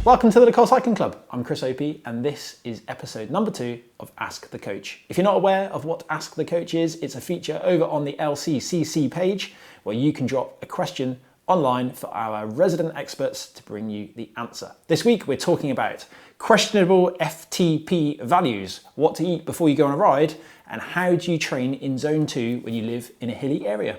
Welcome to the Nicole Cycling Club. I'm Chris Opie and this is episode number 2 of Ask the Coach. If you're not aware of what Ask the Coach is, it's a feature over on the LCCC page where you can drop a question online for our resident experts to bring you the answer. This week we're talking about questionable FTP values, what to eat before you go on a ride, and how do you train in zone 2 when you live in a hilly area.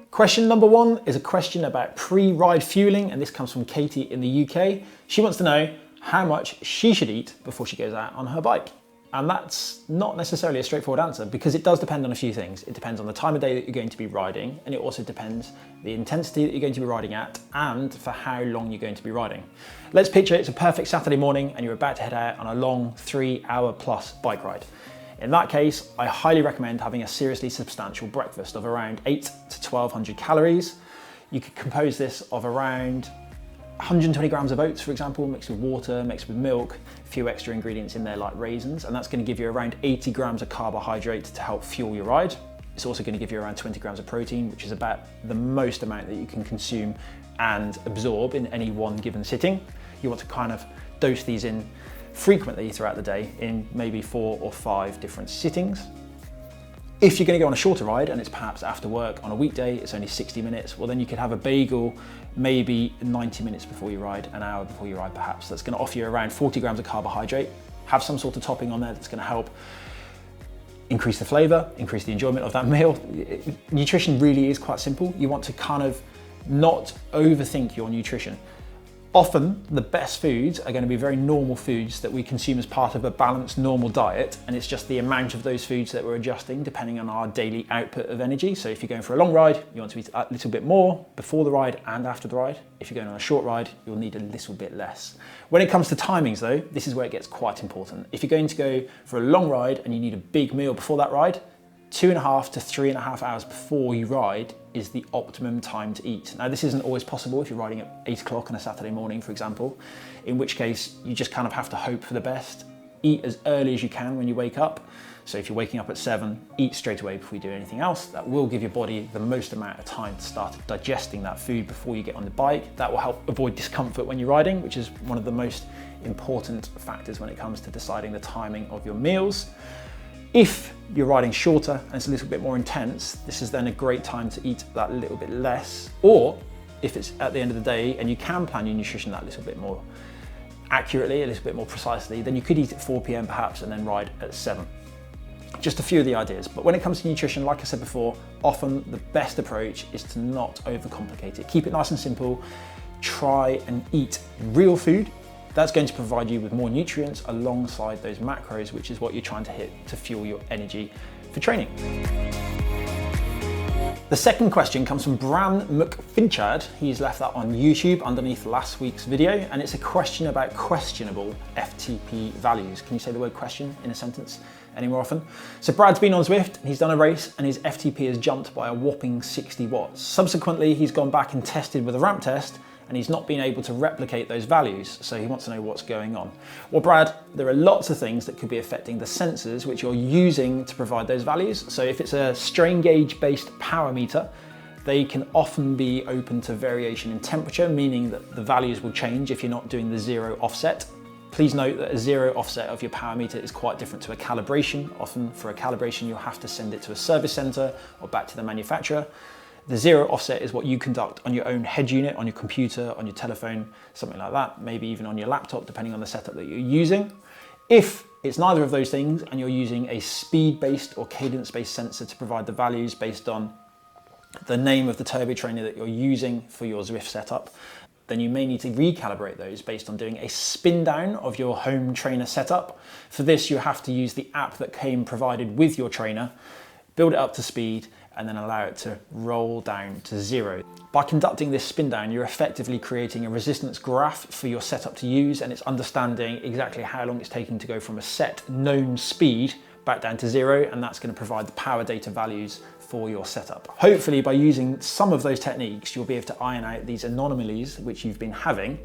Question number 1 is a question about pre-ride fueling, and this comes from Katie in the UK. She wants to know how much she should eat before she goes out on her bike. And that's not necessarily a straightforward answer because it does depend on a few things. It depends on the time of day that you're going to be riding, and it also depends the intensity that you're going to be riding at and for how long you're going to be riding. Let's picture it's a perfect Saturday morning and you're about to head out on a long 3-hour plus bike ride. In that case, I highly recommend having a seriously substantial breakfast of around 8 to 1200 calories. You could compose this of around 120 grams of oats, for example, mixed with water, mixed with milk, a few extra ingredients in there like raisins, and that's going to give you around 80 grams of carbohydrate to help fuel your ride. It's also going to give you around 20 grams of protein, which is about the most amount that you can consume and absorb in any one given sitting. You want to kind of dose these in frequently throughout the day in maybe 4 or 5 different sittings. If you're going to go on a shorter ride and it's perhaps after work on a weekday, it's only 60 minutes, well then you could have a bagel maybe 90 minutes before you ride, an hour before you ride perhaps. That's going to offer you around 40 grams of carbohydrate. Have some sort of topping on there that's going to help increase the flavour, increase the enjoyment of that meal. Nutrition really is quite simple. You want to kind of not overthink your nutrition. Often the best foods are going to be very normal foods that we consume as part of a balanced normal diet, and it's just the amount of those foods that we're adjusting depending on our daily output of energy. So if you're going for a long ride, you want to eat a little bit more before the ride and after the ride. If you're going on a short ride, you'll need a little bit less. When it comes to timings though, this is where it gets quite important. If you're going to go for a long ride and you need a big meal before that ride, 2.5 to 3.5 hours before you ride is the optimum time to eat. Now this isn't always possible if you're riding at 8 o'clock on a Saturday morning, for example, in which case you just kind of have to hope for the best. Eat as early as you can when you wake up. So if you're waking up at 7, eat straight away before you do anything else. That will give your body the most amount of time to start digesting that food before you get on the bike. That will help avoid discomfort when you're riding, which is one of the most important factors when it comes to deciding the timing of your meals. If you're riding shorter and it's a little bit more intense, this is then a great time to eat that little bit less. Or if it's at the end of the day and you can plan your nutrition that little bit more accurately, a little bit more precisely, then you could eat at 4 p.m. perhaps and then ride at 7. Just a few of the ideas. But when it comes to nutrition, like I said before, often the best approach is to not overcomplicate it. Keep it nice and simple. Try and eat real food. That's going to provide you with more nutrients alongside those macros, which is what you're trying to hit to fuel your energy for training. The second question comes from Bran McFinchard. He's left that on YouTube underneath last week's video, and it's a question about questionable FTP values. Can you say the word question in a sentence any more often? So Brad's been on Zwift, he's done a race, and his FTP has jumped by a whopping 60 watts. Subsequently, he's gone back and tested with a ramp test, and he's not been able to replicate those values, so he wants to know what's going on. Well, Brad, there are lots of things that could be affecting the sensors which you're using to provide those values. So if it's a strain gauge based power meter, they can often be open to variation in temperature, meaning that the values will change if you're not doing the zero offset. Please note that a zero offset of your power meter is quite different to a calibration. Often for a calibration, you'll have to send it to a service center or back to the manufacturer. The zero offset is what you conduct on your own head unit, on your computer, on your telephone, something like that, maybe even on your laptop, depending on the setup that you're using. If it's neither of those things and you're using a speed-based or cadence-based sensor to provide the values based on the name of the turbo trainer that you're using for your Zwift setup, then you may need to recalibrate those based on doing a spin down of your home trainer setup. For this, you have to use the app that came provided with your trainer, build it up to speed, and then allow it to roll down to 0. By conducting this spin down, you're effectively creating a resistance graph for your setup to use, and it's understanding exactly how long it's taking to go from a set known speed back down to 0, and that's going to provide the power data values for your setup. Hopefully by using some of those techniques, you'll be able to iron out these anomalies which you've been having.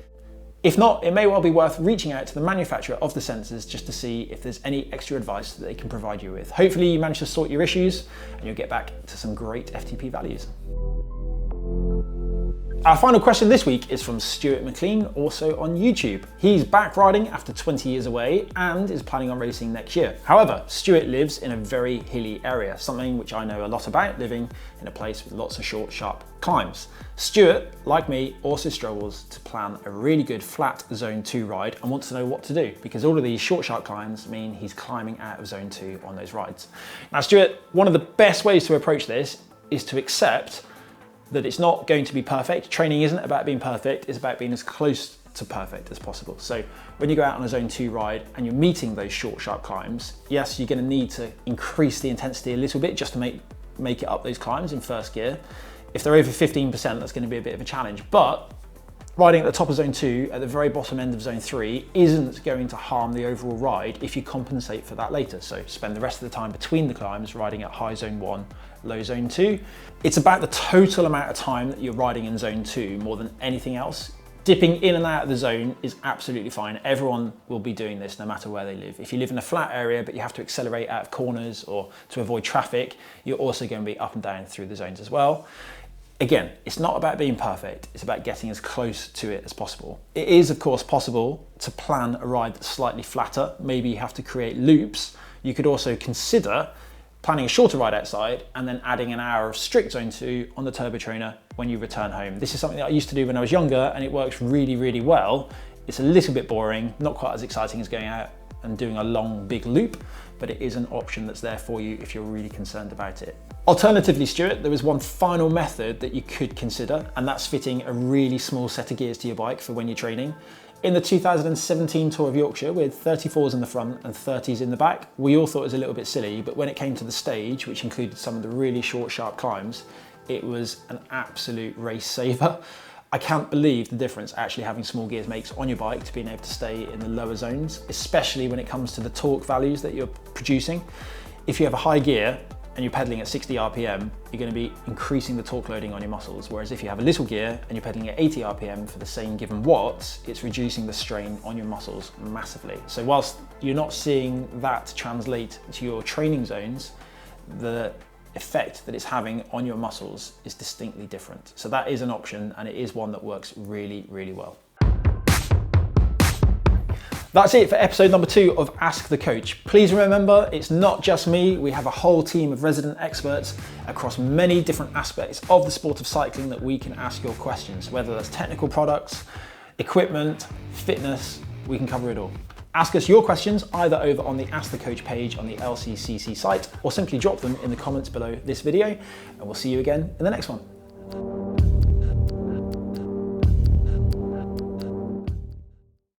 If not, it may well be worth reaching out to the manufacturer of the sensors just to see if there's any extra advice that they can provide you with. Hopefully you manage to sort your issues and you'll get back to some great FTP values. Our final question this week is from Stuart McLean, also on YouTube. He's back riding after 20 years away and is planning on racing next year. However, Stuart lives in a very hilly area, something which I know a lot about, living in a place with lots of short, sharp climbs. Stuart, like me, also struggles to plan a really good flat Zone 2 ride and wants to know what to do, because all of these short, sharp climbs mean he's climbing out of Zone 2 on those rides. Now, Stuart, one of the best ways to approach this is to accept that it's not going to be perfect. Training isn't about being perfect, it's about being as close to perfect as possible. So when you go out on a Zone 2 ride and you're meeting those short, sharp climbs, yes, you're gonna need to increase the intensity a little bit just to make it up those climbs in first gear. If they're over 15%, that's gonna be a bit of a challenge. But riding at the top of Zone 2, at the very bottom end of Zone 3, isn't going to harm the overall ride if you compensate for that later. So spend the rest of the time between the climbs riding at high Zone 1, low Zone 2. It's about the total amount of time that you're riding in Zone 2 more than anything else. Dipping in and out of the zone is absolutely fine. Everyone will be doing this no matter where they live. If you live in a flat area but you have to accelerate out of corners or to avoid traffic, you're also going to be up and down through the zones as well. Again, it's not about being perfect, it's about getting as close to it as possible. It is, of course, possible to plan a ride that's slightly flatter. Maybe you have to create loops. You could also consider planning a shorter ride outside and then adding an hour of strict Zone 2 on the turbo trainer when you return home. This is something that I used to do when I was younger and it works really, really well. It's a little bit boring, not quite as exciting as going out and doing a long, big loop, but it is an option that's there for you if you're really concerned about it. Alternatively, Stuart, there is one final method that you could consider, and that's fitting a really small set of gears to your bike for when you're training. In the 2017 Tour of Yorkshire, with 34s in the front and 30s in the back, we all thought it was a little bit silly, but when it came to the stage, which included some of the really short, sharp climbs, it was an absolute race saver. I can't believe the difference actually having small gears makes on your bike to being able to stay in the lower zones, especially when it comes to the torque values that you're producing. If you have a high gear and you're pedaling at 60 RPM, you're going to be increasing the torque loading on your muscles. Whereas if you have a little gear and you're pedaling at 80 RPM for the same given watts, it's reducing the strain on your muscles massively. So whilst you're not seeing that translate to your training zones, the effect that it's having on your muscles is distinctly different. So that is an option, and it is one that works really, really well. That's it for episode number 2 of Ask the Coach. Please remember, it's not just me. We have a whole team of resident experts across many different aspects of the sport of cycling that we can ask your questions, whether that's technical products, equipment, fitness, we can cover it all. Ask us your questions either over on the Ask the Coach page on the LCCC site, or simply drop them in the comments below this video, and we'll see you again in the next one.